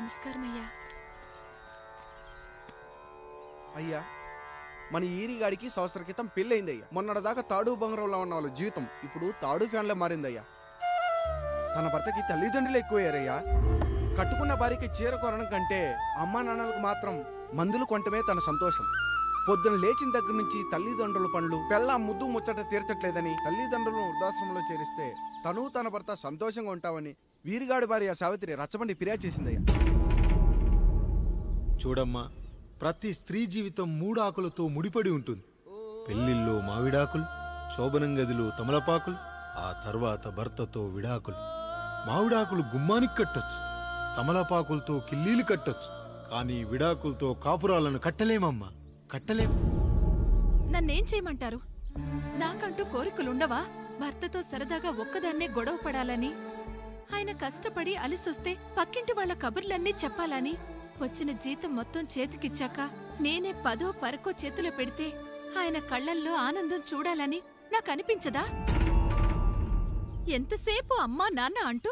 నమస్కారం అయ్యా. అయ్యా, మన ఈరిగాడికి సంవత్సరం క్రితం పెళ్ళయిందయ్యా. మొన్నటిదాకా తాడు బంగారంలో ఉన్న వాళ్ళ జీవితం ఇప్పుడు తాడు ఫ్యాన్లో మారిందయ్యా. తన భర్తకి తల్లిదండ్రులు ఎక్కువయ్యారయ్యా. కట్టుకున్న భార్యకి చీర కొనడం కంటే అమ్మా నాన్నలకు మాత్రం మందులు కొనటమే తన సంతోషం. పొద్దున లేచిన దగ్గర నుంచి తల్లిదండ్రుల పనులు పెళ్ళ ముద్దు ముచ్చట తీర్చట్లేదని తల్లిదండ్రులను వృద్ధాశ్రమంలో చేరిస్తే తను తన భర్త సంతోషంగా ఉంటామని వీరిగాడి భార్య సావిత్రి రచ్చబండి ఫిర్యాదు చేసిందయ్యా. చూడమ్మా, ప్రతి స్త్రీ జీవితం 3 ఆకులతో ముడిపడి ఉంటుంది. పెళ్లిల్లో మావిడాకులు, శోభనం గదిలో తమలపాకులు, ఆ తర్వాత భర్తతో విడాకులు. మావిడాకులు గుమ్మానికి కట్టొచ్చు, తమలపాకులతో కిల్లీలు కట్టొచ్చు, కానీ విడాకులతో కాపురాలను కట్టలేమమ్మా, కట్టలేం. నన్నేం చేయమంటారు? నాకంటూ కోరికలుండవా? భర్తతో సరదాగా ఒక్కదాన్నే గొడవ పడాలని, ఆయన కష్టపడి అలిసొస్తే పక్కింటి వాళ్ల కబుర్లన్నీ చెప్పాలని, వచ్చిన జీతం మొత్తం చేతికిచ్చాక నేనే 10ో 12కో చేతిలో పెడితే ఆయన కళ్లల్లో ఆనందం చూడాలని నాకనిపించదా? ఎంతసేపు అమ్మా నాన్న అంటూ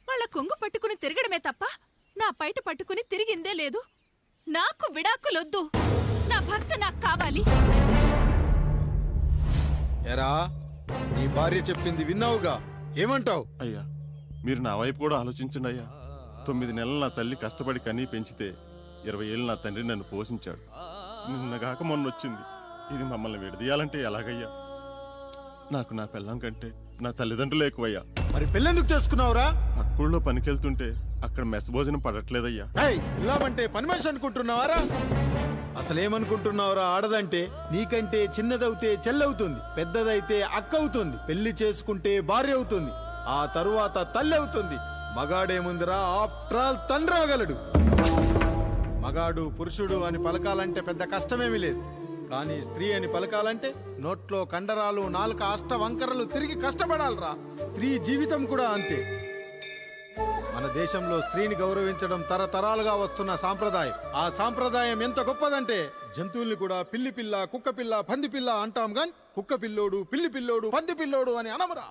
వాళ్ల కొంగు పట్టుకుని తిరగడమే తప్ప నా పైట పట్టుకుని తిరిగిందే లేదు. నాకు విడాకులొద్దు, నా భర్త నాకు కావాలి. ఎరా, నీ భార్య చెప్పింది విన్నావుగా, ఏమంటావు? అయ్యా, మీరు నా వైపు కూడా ఆలోచించండి అయ్యా. 9 నెలలు నా తల్లి కష్టపడి కనీ పెంచితే 20 ఏళ్ళు నా తండ్రి నన్ను పోషించాడు. నిన్నగాక మొన్నొచ్చింది. ఇది మమ్మల్ని విడదీయాలంటే ఎలాగయ్యా? నాకు నా పెళ్ళం కంటే నా తల్లిదండ్రులు ఎక్కువయ్యా. మరి పెళ్ళెందుకు చేసుకున్నావురా? అక్కుల్లో పనికెళ్తుంటే అక్కడ మెస్ భోజనం పడట్లేదయ్యా. వెళ్ళామంటే పని మనిషి అనుకుంటున్నావారా? అసలేమనుకుంటున్నావురా? ఆడదంటే నీకంటే చిన్నదవుతే చెల్లవుతుంది, పెద్దదైతే అక్క అవుతుంది, పెళ్లి చేసుకుంటే భార్య అవుతుంది, ఆ తరువాత తల్లి అవుతుంది. మగాడేముందిరా, ఆఫ్టర్ ఆల్ తండ్రి అవగలడు. మగాడు పురుషుడు అని పలకాలంటే పెద్ద కష్టమేమీ లేదు. కానీ స్త్రీ అని పలకాలంటే నోట్లో కండరాలు, నాలుక అష్టవంకరలు తిరిగి కష్టపడాలరా. స్త్రీ జీవితం కూడా అంతే. మన దేశంలో స్త్రీని గౌరవించడం తరతరాలుగా వస్తున్న సాంప్రదాయం. ఆ సాంప్రదాయం ఎంత గొప్పదంటే జంతువుల్ని కూడా పిల్లి పిల్ల, కుక్క పిల్ల, పంది పిల్ల అంటాం గాని కుక్క పిల్లోడు, పిల్లి పిల్లోడు, పంది పిల్లోడు అని అనమరా.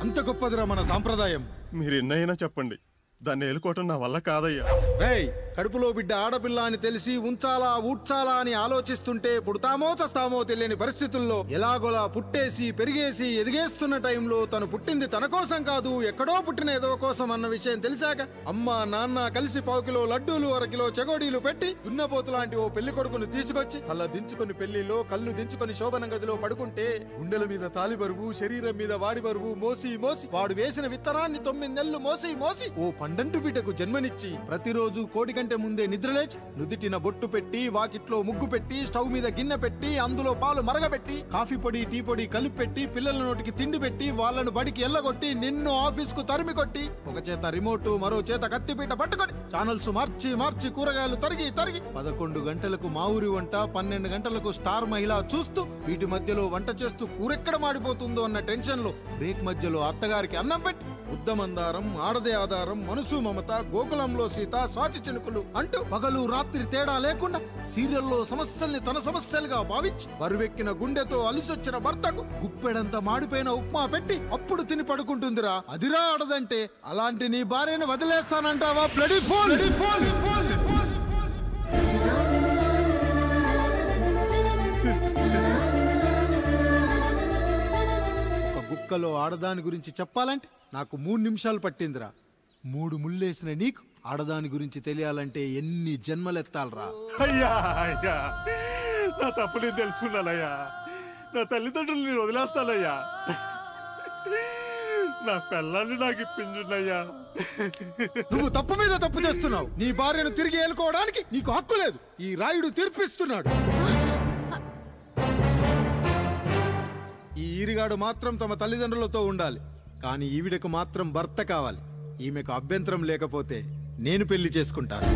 అంత గొప్పదిరా మన సాంప్రదాయం. మీరు ఎన్నైనా చెప్పండి, దాన్ని ఏలుకోవటం నా వల్ల కాదయ్యా. రేయ్, కడుపులో బిడ్డ ఆడపిల్ల అని తెలిసి ఉంచాలా ఊడ్చాలా అని ఆలోచిస్తుంటే పుడతామో చస్తామో తెలియని పరిస్థితుల్లో ఎలాగోలా పుట్టేసి పెరిగేసి ఎదిగేస్తున్న టైంలో తను పుట్టింది తన కోసం కాదు, ఎక్కడో పుట్టిన ఏదో కోసం అన్న విషయం తెలిసాక అమ్మ నాన్న కలిసి 1 కిలో లడ్డూలు, 1 కిలో చెగోడీలు పెట్టి దున్నపోతు లాంటి ఓ పెళ్లి కొడుకును తీసుకొచ్చి తల దించుకొని పెళ్లిలో కళ్ళు దించుకొని శోభనం గదిలో పడుకుంటే గుండెల మీద తాలి బరువు, శరీరం మీద వాడి బరువు మోసి మోసి వాడు వేసిన విత్తనాన్ని 9 నెలలు మోసి మోసి ఓ పండంటు బిడ్డకు జన్మనిచ్చి ప్రతిరోజు కోడి కంటే ముందే నిద్రలేచి నుదిటిన బొట్టు పెట్టి, వాకిట్లో ముగ్గు పెట్టి, స్టవ్ మీద గిన్నె పెట్టి, అందులో పాలు మరగబెట్టి, కాఫీ పొడి టీ పొడి కలిపి పెట్టి, పిల్లల నోటికి తిండి పెట్టి, వాళ్ళను బడికి ఎల్లగొట్టి, నిన్ను ఆఫీస్ కు తరిమి కొట్టి, ఒక చేత రిమోట్ మరో చేత కత్తిపీట పట్టుకొని ఛానల్స్ మార్చి మార్చి కూరగాయలు తరిగి తరిగి 11 గంటలకు మా ఊరి వంట, 12 గంటలకు స్టార్ మహిళ చూస్తూ, వీటి మధ్యలో వంట చేస్తూ కూరెక్కడ మాడిపోతుందో అన్న టెన్షన్ లో బ్రేక్ మధ్యలో అత్తగారికి అన్నం పెట్టి ఉద్దమందారం, ఆడదే ఆధారం, మనసు మమత, గోకులంలో సీత, స్వాతి చినుకులు అంటూ పగలు రాత్రి తేడా లేకుండా సీరియల్లో సమస్యల్ని తన సమస్యలుగా భావించి బరువెక్కిన గుండెతో అలిసొచ్చిన భర్తకు గుప్పెడంత మాడిపోయిన ఉప్మా పెట్టి అప్పుడు తిని పడుకుంటుందిరా. అదిరా ఆడదంటే. అలాంటి నీ భార్యను వదిలేస్తానంటావా? Bloody fool! ఒక గుక్కలో ఆడదాని గురించి చెప్పాలంటే నాకు 3 నిమిషాలు పట్టిందిరా. 3 ముళ్ళేసిన నీకు ఆడదాని గురించి తెలియాలంటే ఎన్ని జన్మలెత్తాలరా. అయ్యా అయ్యా, నా తప్పు నేను తెలుసుకున్నానయ్యా. నా తల్లిదండ్రులు నేను వదిలేస్తానయ్యా. నా పిల్లల్ని నాకు ఇప్పించున్నాయ్యా. నువ్వు తప్పు మీద తప్పు చేస్తున్నావు. నీ భార్యను తిరిగి ఏలుకోవడానికి నీకు హక్కు లేదు. ఈ రాయుడు తీర్పిస్తున్నాడు. ఈ ఈరిగాడు మాత్రం తమ తల్లిదండ్రులతో ఉండాలి, కానీ ఈవిడకు మాత్రం భర్త కావాలి. ఈమెకు అభ్యంతరం లేకపోతే నేను పెళ్లి చేసుకుంటాను.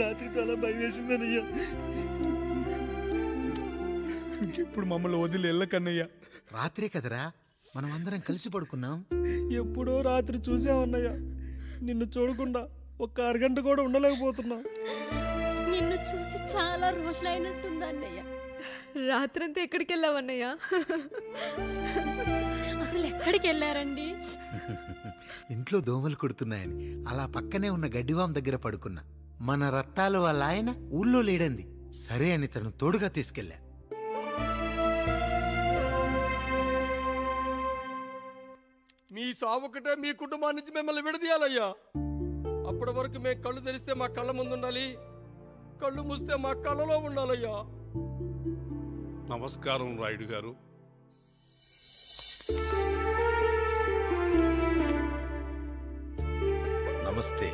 రాత్రి చాలా భయం వేసిందనయ్యా. ఇప్పుడు మమ్మల్ని వదిలి వెళ్ళకన్నయ్యా. రాత్రే కదరా మనం అందరం కలిసి పడుకున్నాం. ఎప్పుడో రాత్రి చూసామన్నయ్యా. నిన్ను చూడకుండా ఒక్క అరగంట కూడా ఉండలేకపోతున్నా. నిన్ను చూసి చాలా రోజులైనట్టుంది అన్నయ్య. రాత్రంతా ఎక్కడికి వెళ్ళావన్నయ్యా? అసలు ఎక్కడికి వెళ్ళారండి? ఇంట్లో దోమలు కుడుతున్నాయని అలా పక్కనే ఉన్న గడ్డివాం దగ్గర పడుకున్నా. మన రత్తాలు వాళ్ళ ఆయన ఊళ్ళో లేడంది. సరే అని తను తోడుగా తీసుకెళ్ళా. మీ సావుకటే మీ కుటుంబాన్ని నుంచి మిమ్మల్ని విడదీయాలయ్యా. అప్పటి వరకు మేము కళ్ళు తెరిస్తే మా కళ్ళ ముందు ఉండాలి, కళ్ళు మూస్తే మా కళ్ళలో ఉండాలయ్యా. నమస్కారం రాయుడు గారు. నమస్తే.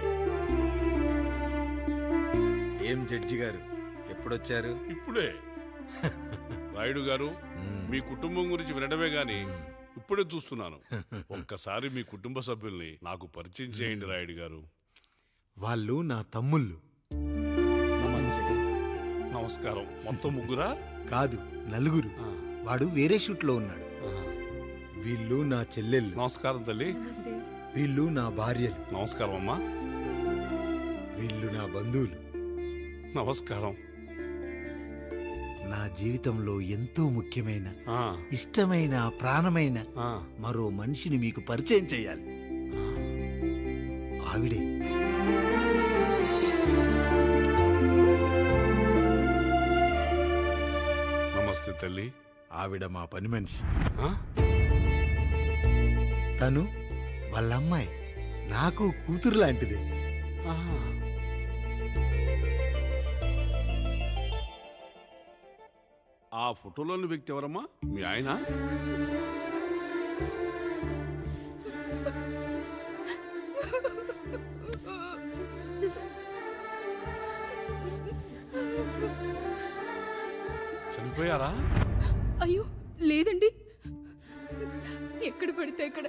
ఏం జడ్జి గారు ఎప్పుడొచ్చారు? ఇప్పుడే. రాయుడు గారు, మీ కుటుంబం గురించి వినడమే గాని ఇప్పుడే చూస్తున్నాను. ఒక్కసారి మీ కుటుంబ సభ్యుల్ని నాకు పరిచయం చేయండి రాయుడు గారు. వాళ్ళు నా తమ్ముళ్ళు. నమస్కారం. మొత్తం ముగ్గురా? కాదు, నలుగురు. వాడు వేరే షూట్లో ఉన్నాడు. వీళ్ళు నా చెల్లెళ్ళు. నమస్కారం తల్లి. వీళ్ళు నా భార్యలు. నమస్కారం అమ్మా. వీళ్ళు నా బంధువులు. నమస్కారం. నా జీవితంలో ఎంతో ముఖ్యమైన, ఇష్టమైన, ప్రాణమైన మరో మనిషిని మీకు పరిచయం చేయాలి. ఆవిడే నమస్తే తల్లి. ఆవిడ మా పని మనిషి. తను వాళ్ళ అమ్మాయి. నాకు కూతురు లాంటిదే. ఆ ఫోటోలోని వ్యక్తి ఎవరమ్మా? మీ ఆయన? చనిపోయారా? అయ్యో లేదండి. ఎక్కడ పడితే అక్కడ,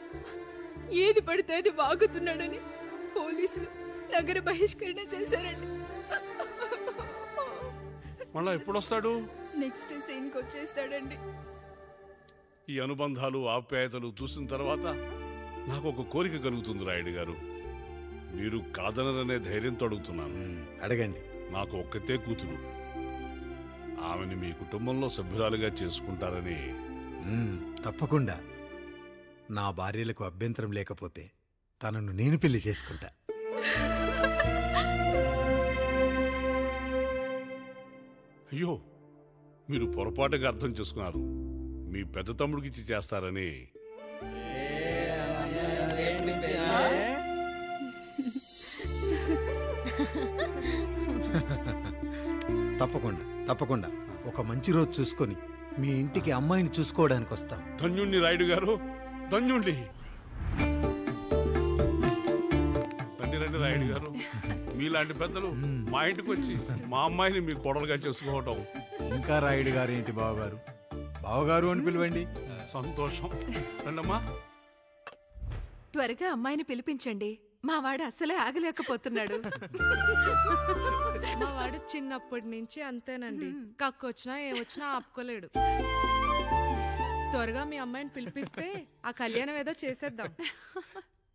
ఏది పడితే అది వాగుతున్నాడని పోలీసులు నగర బహిష్కరణ చేశారండి. మళ్ళా ఎప్పుడొస్తాడు? నెక్స్ట్ సీన్కి వచ్చేస్తాడండి. ఈ అనుబంధాలు, ఆప్యాయతలు చూసిన తర్వాత నాకు ఒక కోరిక కలుగుతుంది రాయుడు గారు. మీరు కాదనరనే ధైర్యంతో అడుగుతున్నాను. అడగండి. నాకు ఒక్కతే కూతురు. ఆమెను మీ కుటుంబంలో సభ్యురాలుగా చేసుకుంటారని. తప్పకుండా. నా భార్యలకు అభ్యంతరం లేకపోతే తనను నేను పెళ్లి చేసుకుంటా. అయ్యో, మీరు పొరపాటుగా అర్థం చేసుకున్నారు. మీ పెద్ద తమ్ముడికి ఇచ్చి చేస్తారని. తప్పకుండా తప్పకుండా. ఒక మంచి రోజు చూసుకొని మీ ఇంటికి అమ్మాయిని చూసుకోవడానికి వస్తాం. ధన్యుణ్ణి రాయుడు గారు, ధన్యుణ్ణి. రండి రండి రాయుడు గారు. మీలాంటి పెద్దలు మా ఇంటికి వచ్చి మా అమ్మాయిని మీ కోడలుగా చేసుకోవటం. ఇంకా రాయుడు గారు ఏంటి బావగారు? బావగారు అని పిలవండి. సంతోషం. రండమ్మా. త్వరగా అమ్మాయిని పిలిపించండి. మా వాడు అసలే ఆగలేకపోతున్నాడు. మా వాడు చిన్నప్పటి నుంచి అంతేనండి. కక్కొచ్చినా ఏమొచ్చినా ఆపుకోలేడు. త్వరగా మీ అమ్మాయిని పిలిపిస్తే ఆ కళ్యాణం ఏదో చేసేద్దాం.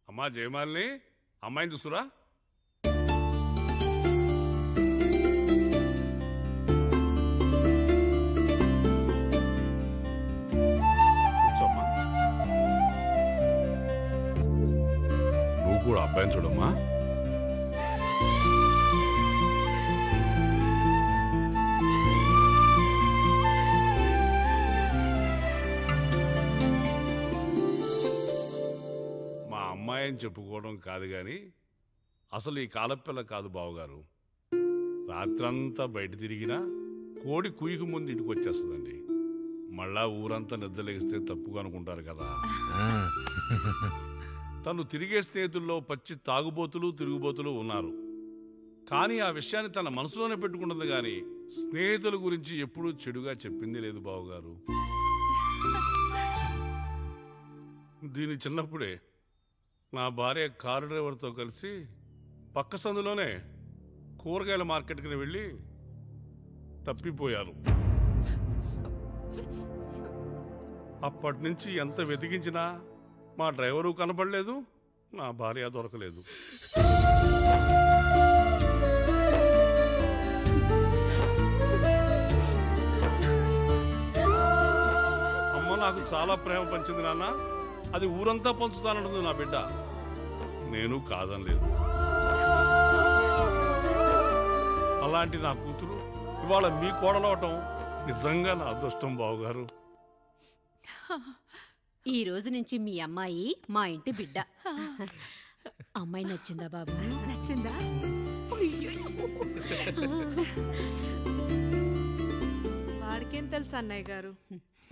అమ్మా జయమాలిని, అమ్మాయిని చూసురా. కూర్చోమ్మా. నువ్వు కూడా అబ్బాయిని చూడమ్మా. మా అమ్మాయి అని చెప్పుకోవడం కాదు గాని అసలు ఈ కాలపిల్ల కాదు బావగారు. రాత్రంతా బయట తిరిగినా కోడి కుయ్యకు ముందు ఇంటికి వచ్చేస్తుందండి. మళ్ళా ఊరంతా నిద్రలేగిస్తే తప్పుగా అనుకుంటారు కదా. తను తిరిగే స్నేహితుల్లో పచ్చి తాగుబోతులు, తిరుగుబోతులు ఉన్నారు. కానీ ఆ విషయాన్ని తన మనసులోనే పెట్టుకుంటుంది కానీ స్నేహితుల గురించి ఎప్పుడూ చెడుగా చెప్పింది లేదు బావగారు. దీని చిన్నప్పుడే నా భార్య కారు డ్రైవర్తో కలిసి పక్క సందులోనే కూరగాయల మార్కెట్కి వెళ్ళి తప్పిపోయారు. అప్పటి నుంచి ఎంత వెతికించినా మా డ్రైవరు కనపడలేదు, నా భార్య దొరకలేదు. అమ్మ నాకు చాలా ప్రేమ పంచింది నాన్న, అది ఊరంతా పంచుతానంటుంది నా బిడ్డ. నేను కాదనలేదు. అలాంటి నా కూతురు ఇవాళ మీ కోడలవటం నిజంగా నా అదృష్టం బావగారు. ఈ రోజు నుంచి మీ అమ్మాయి మా ఇంటి బిడ్డ. అమ్మాయి నచ్చిందా బాబు? నచ్చిందా? వాడికేం తెలుసు అన్నయ్య గారు,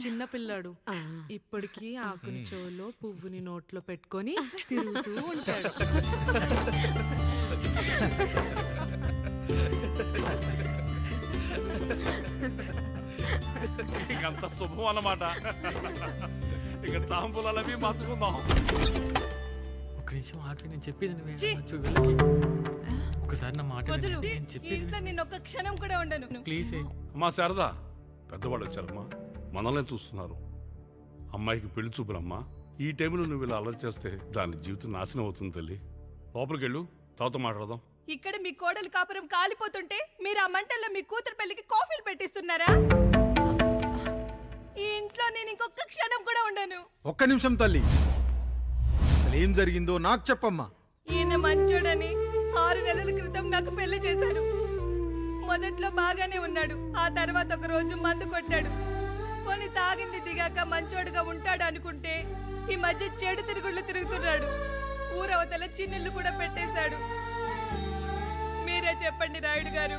చిన్న పిల్లాడు. ఇప్పటికీ ఆకుని చెవులో పువ్వుని నోట్లో పెట్టుకొని తిరుగుతూ ఉంటాడు. ఇంకంత శుభం అన్నమాట. ఇక తాంబూలవి మార్చుకుందాం. ఒక నిమిషం ఆగి, నేను చెప్పేది ఒకసారి నా మాట నిన్నొక్క క్షణం కూడా ఉండను. ప్లీజ్. అమ్మా శారదా, పెద్దవాళ్ళు వచ్చారమ్మా, మనల్ని చూస్తున్నారు. అమ్మాయికి పెళ్లి చూపులమ్మా. ఈ టైంలో నువ్వు ఇలా అలర్ట్ చేస్తే దాని జీవితం నాశనం అవుతుంది తల్లి. లోపలికి వెళ్ళు, తాత మాట్లాడదాం. ఇక్కడ మీ కోడలు కాపురం కాలిపోతుంటే మీరు ఆ మంటల్లో మీ కూతురు పెళ్లికి కాఫీలు పెట్టిస్తున్నారా? ఈ ఇంట్లో నేను ఇంకొక క్షణం కూడా ఉండను. ఒక్క నిమిషం తల్లి, అసలు ఏం జరిగిందో నాకు చెప్పమ్మా. ఈయన మంచోడని 6 నెలల క్రితం నాకు పెళ్లి చేశారు. మొదట్లో బాగానే ఉన్నాడు, ఆ తర్వాత ఒక రోజు మందు కొట్టాడు. పోనీ తాగింది దిగాక మంచోడుగా ఉంటాడు అనుకుంటే ఈ మధ్య చెడు తిరుగుళ్ళు తిరుగుతున్నాడు. ఊరవతల చిన్నుళ్ళు కూడా పెట్టేశాడు. మీరే చెప్పండి రాయుడు గారు,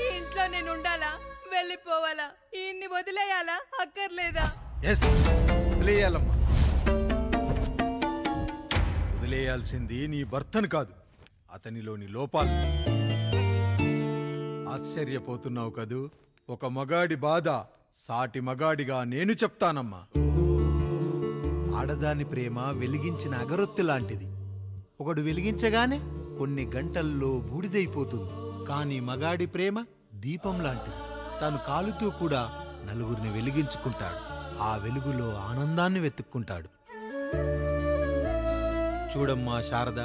ఈ ఇంట్లో నేను ఉండాలా, వెళ్ళిపోవాలా, ఈయన్ని వదిలేయాలా, అక్కర్లేదా? వదిలేయాలమ్మా. వదిలేయాల్సింది నీ భర్తను కాదు, అతనిలోని లోపాలు. ఆశ్చర్యపోతున్నావు కదూ? ఒక మగాడి బాధ సాటి మగాడిగా నేను చెప్తానమ్మా. ఆడదాని ప్రేమ వెలిగించిన అగరొత్తి లాంటిది. ఒకడు వెలిగించగానే కొన్ని గంటల్లో బూడిదైపోతుంది. కానీ మగాడి ప్రేమ దీపం లాంటిది. తాను కాలుతూ కూడా నలుగురిని వెలిగించుకుంటాడు. ఆ వెలుగులో ఆనందాన్ని వెతుక్కుంటాడు. చూడమ్మా శారద,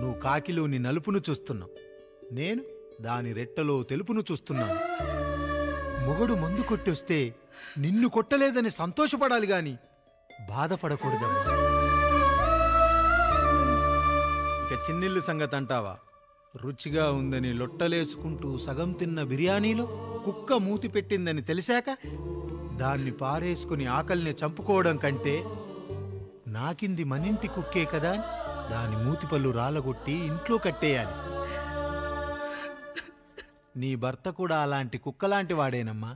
నువ్వు కాకిలోని నలుపును చూస్తున్నావు, నేను దాని రెట్టలో తెలుపును చూస్తున్నాను. మొగడు మందు కొట్టొస్తే నిన్ను కొట్టలేదని సంతోషపడాలి గాని బాధపడకూడదమ్మా. ఇక చిన్నిల్లు సంగతి అంటావా? రుచిగా ఉందని లొట్టలేసుకుంటూ సగం తిన్న బిర్యానీలో కుక్క మూతి పెట్టిందని తెలిసాక దాన్ని పారేసుకుని ఆకలిని చంపుకోవడం కంటే నాకింది మనింటి కుక్కే కదా దాని మూతిపళ్ళు రాలగొట్టి ఇంట్లో కట్టేయాలి. నీ భర్త కూడా అలాంటి కుక్కలాంటి వాడేనమ్మా.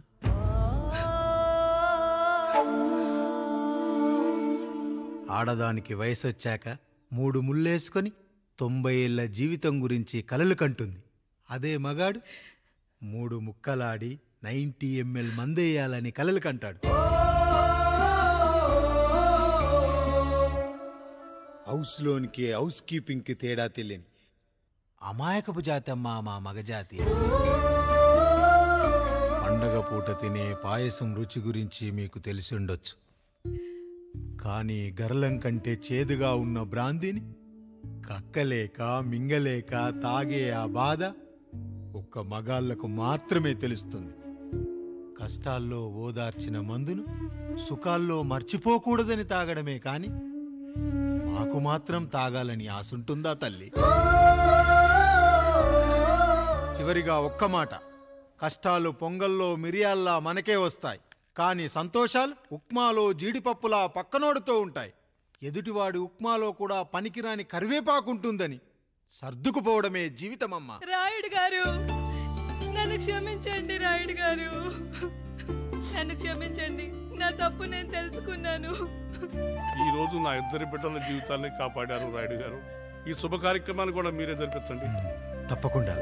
ఆడదానికి వయసొచ్చాక 3 ముళ్ళేసుకొని 90 ఏళ్ల జీవితం గురించి కలలు కంటుంది. అదే మగాడు 3 ముక్కలాడి 90 ml మందేయాలని కలలు కంటాడు. హౌస్లోనికి హౌస్ కీపింగ్కి తేడా తెలియని అమాయకపు జాతమ్మా మా మగజాతి. పండగ పూట తినే పాయసం రుచి గురించి మీకు తెలిసి ఉండొచ్చు. కానీ గరళం కంటే చేదుగా ఉన్న బ్రాందీని కక్కలేక మింగలేక తాగే ఆ బాధ ఒక్క మగాళ్లకు మాత్రమే తెలుస్తుంది. కష్టాల్లో ఓదార్చిన మందును సుఖాల్లో మర్చిపోకూడదని తాగడమే కాని మాకు మాత్రం తాగాలని ఆశుంటుందా తల్లి? చివరిగా ఒక్క మాట, కష్టాలు పొంగల్లో మిరియాల్లా మనకే వస్తాయి, కానీ సంతోషాలు ఉప్మాలో జీడిపప్పులా పక్కనోడుతో ఉంటాయి. ఎదుటివాడి ఉప్మాలో కూడా పనికిరాని కరివేపాకుంటుందని సర్దుకుపోవడమే జీవితమమ్మా. రాయుడు గారు, నన్ను క్షమించండి. రాయుడు గారు, నన్ను క్షమించండి. నా తప్పు నేను తెలుసుకున్నాను. ఈ రోజు నా 2 బిడ్డల జీవితాన్ని కాపాడారు రాయుడు గారు. ఈ శుభ కార్యక్రమాన్ని కూడా మీరే జరిపించండి. తప్పకుండా.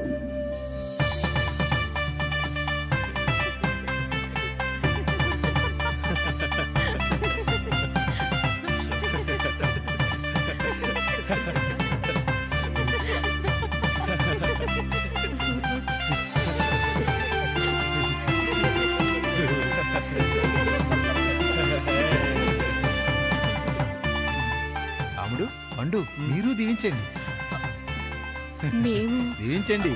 పండు మీరు దీవించండి. మేము దీవించండి.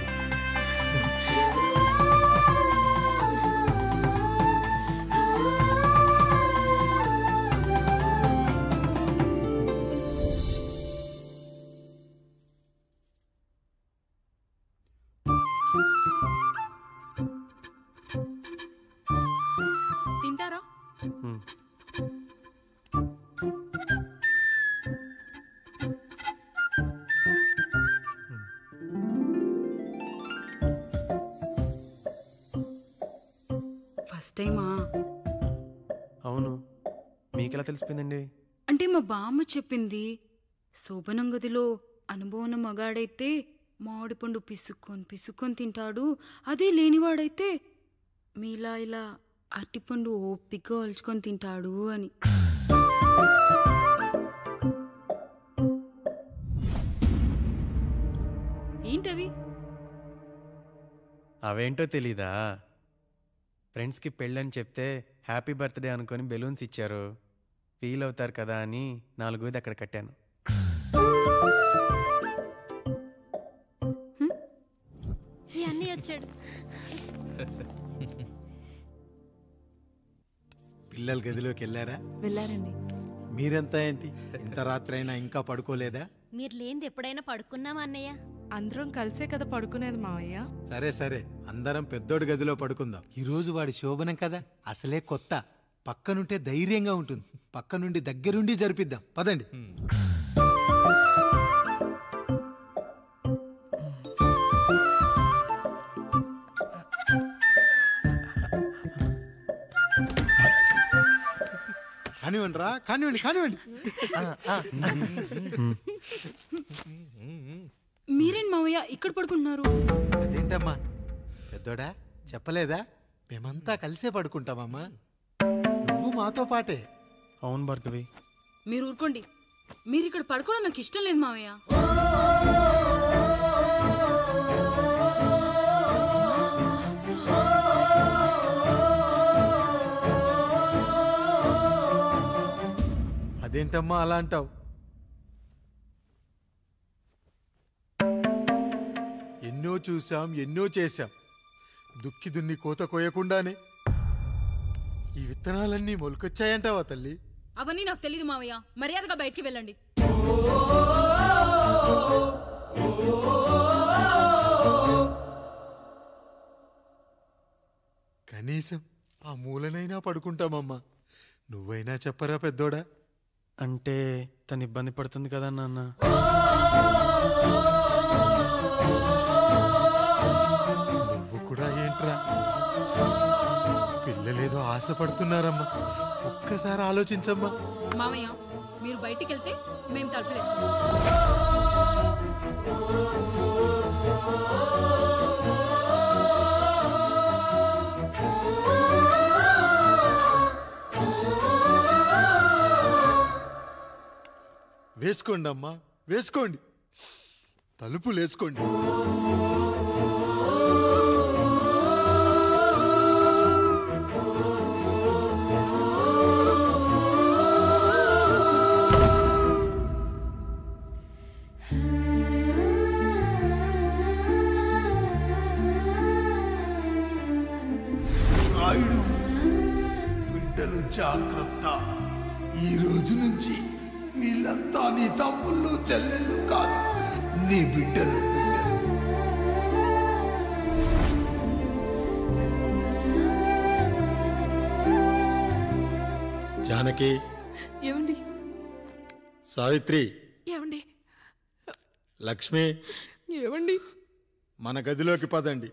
తింటారా? ఫస్ట్ టైమా? అవును, మీకెలా తెలిసిపోయిందండి? అంటే మా బామ్మ చెప్పింది. శోభనం గదిలో అనుభవం మగాడైతే మామిడిపండు పిసుక్కొని తింటాడు, అదే లేనివాడైతే మీలా ఇలా అరటిపండు ఓపిగ్గా ఒలుచుకొని తింటాడు అని. ఏంటవి? అవేంటో తెలీదా? ఫ్రెండ్స్కి పెళ్ళని చెప్తే హ్యాపీ బర్త్డే అనుకొని బెలూన్స్ ఇచ్చారు, ఫీల్ అవుతారు కదా అని 4 అక్కడ కట్టాను. ఈ అన్నీ వచ్చాడు. పిల్లల గదిలోకి వెళ్ళారా? వెళ్ళారండి. మీరెంతా ఏంటి ఇంత రాత్రైనా ఇంకా పడుకోలేదా? మీరు లేనిది ఎప్పుడైనా పడుకున్నామా అన్నయ్య? అందరం కలిసే కదా పడుకునేది మావయ్య. సరే సరే, అందరం పెద్దోడి గదిలో పడుకుందాం. ఈ రోజు వాడి శోభనం కదా, అసలే కొత్త. పక్కనుంటే ధైర్యంగా ఉంటుంది. పక్క నుండి దగ్గరుండి జరిపిద్దాం. పదండి. కానివ్వండి రా, కానివ్వండి కానివ్వండి. మీరేంటి మావయ్య ఇక్కడ పడుకుంటున్నారు? అదేంటమ్మా పెద్దోడా, చెప్పలేదా? మేమంతా కలిసే పడుకుంటామమ్మా. నువ్వు మాతో పాటే. అవును భార్గవి. మీరు ఊరుకోండి. మీరు ఇక్కడ పడుకోవడం నాకు ఇష్టం లేదు మావయ్య. అదేంటమ్మా అలా అంటావు? ఎన్నో చూశాం, ఎన్నో చేశాం. దుక్కి దున్ని కోత కోయకుండానే ఈ విత్తనాలన్నీ మొలకొచ్చాయంటావా తల్లి? అవన్నీ నాకు తెలియదు మావయ్య. మర్యాదగా బయటికి వెళ్ళండి. కనీసం ఆ మూలనైనా పడుకుంటామమ్మా. నువ్వైనా చెప్పరా పెద్దోడా? అంటే తను ఇబ్బంది పడుతుంది కదా నాన్న. నువ్వు కూడా ఏంట్రా, పిల్లలేదో ఆశపడుతున్నారమ్మా. ఒక్కసారి ఆలోచించమ్మా. మావయ్య మీరు బయటికి వెళ్తే మేము తలుపులేసుకుంటాం. వేసుకోండి అమ్మా, వేసుకోండి. తలుపులు వేసుకోండి. నాయుడు, బిడ్డలు జాగ్రత్త. ఈ రోజు నుంచి వీళ్ళంతా నీ తమ్ముళ్ళు చెల్లెళ్ళు కాదు, నీ బిడ్డలు. జానకి, ఏమండి? సావిత్రి, ఏమండి? లక్ష్మి, ఏమండి? మన గదిలోకి పదండి.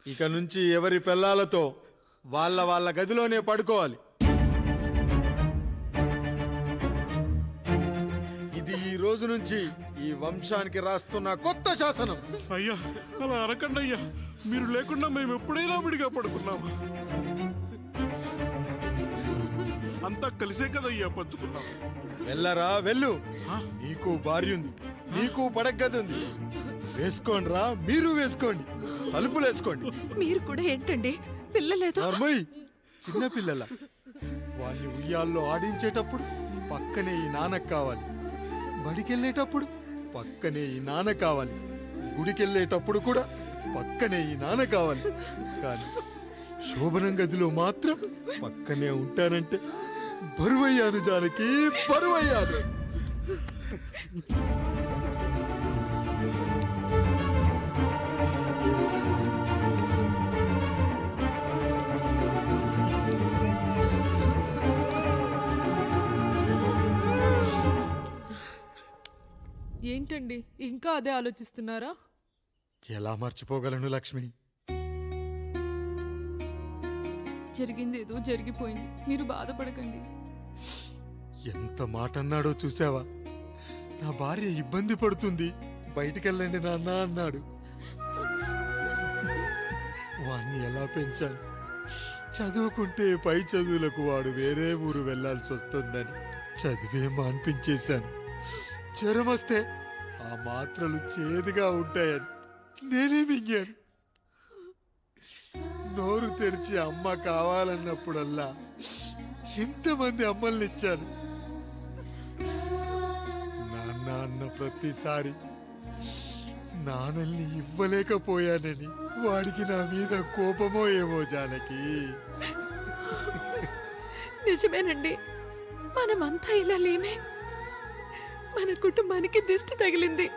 ఇక నుంచి ఎవరి పిల్లలతో వాళ్ళ గదిలోనే పడుకోవాలి. ఇది ఈ రోజు నుంచి ఈ వంశానికి రాస్తున్న కొత్త శాసనం. అయ్యా అలా అరకండి అయ్యా, మీరు లేకుండా మేము ఎప్పుడైనా విడిగా పడుకున్నాము. అంతా కలిసే కదయ్యా పంచుకున్నాం. వెళ్ళరా వెళ్ళు. నీకు భార్య ఉంది, నీకు పడగది ఉంది. వేసుకోండి రా, మీరు వేసుకోండి. తలుపులు వేసుకోండి. మీరు కూడా ఏంటండి పిల్లలేదు? చిన్న పిల్లల వాడిని ఉయ్యాల్లో ఆడించేటప్పుడు పక్కనే ఈ నాన్నకు కావాలి. బడికెళ్ళేటప్పుడు పక్కనే ఈ నాన్న కావాలి, గుడికెళ్ళేటప్పుడు కూడా పక్కనే ఈ నాన్న కావాలి. కానీ శోభనం గదిలో మాత్రం పక్కనే ఉంటానంటే బరువయ్యాను జానకి, బరువయ్యాను. ఏంటండి ఇంకా అదే ఆలోచిస్తున్నారా? ఎలా మర్చిపోగలను లక్ష్మి? జరిగింది ఏదో జరిగిపోయింది, మీరు బాధపడకండి. ఎంత మాట అన్నాడో చూసావా? నా భార్య ఇబ్బంది పడుతుంది, బయటికెళ్ళండి నాన్న అన్నాడు. వాణ్ణి ఎలా పెంచాను? చదువుకుంటే పై చదువులకు వాడు వేరే ఊరు వెళ్లాల్సి వస్తుందని చదివే మాన్పించేశాను. జ్వరం వస్తే ఆ మాత్రలు చేదుగా ఉంటాయని నేనే మింగాను. నోరు తెరిచి అమ్మ కావాలన్నప్పుడల్లా ఎంతమంది అమ్మల్నిచ్చాను. నాన్న అన్న ప్రతిసారి నాన్నల్ని ఇవ్వలేకపోయానని వాడికి నా మీద కోపమో ఏమో జానకి. నిజమేనండి, మనమంతా ఇలా లేమే. మన కుటుంబానికి దిష్టి తగిలింది.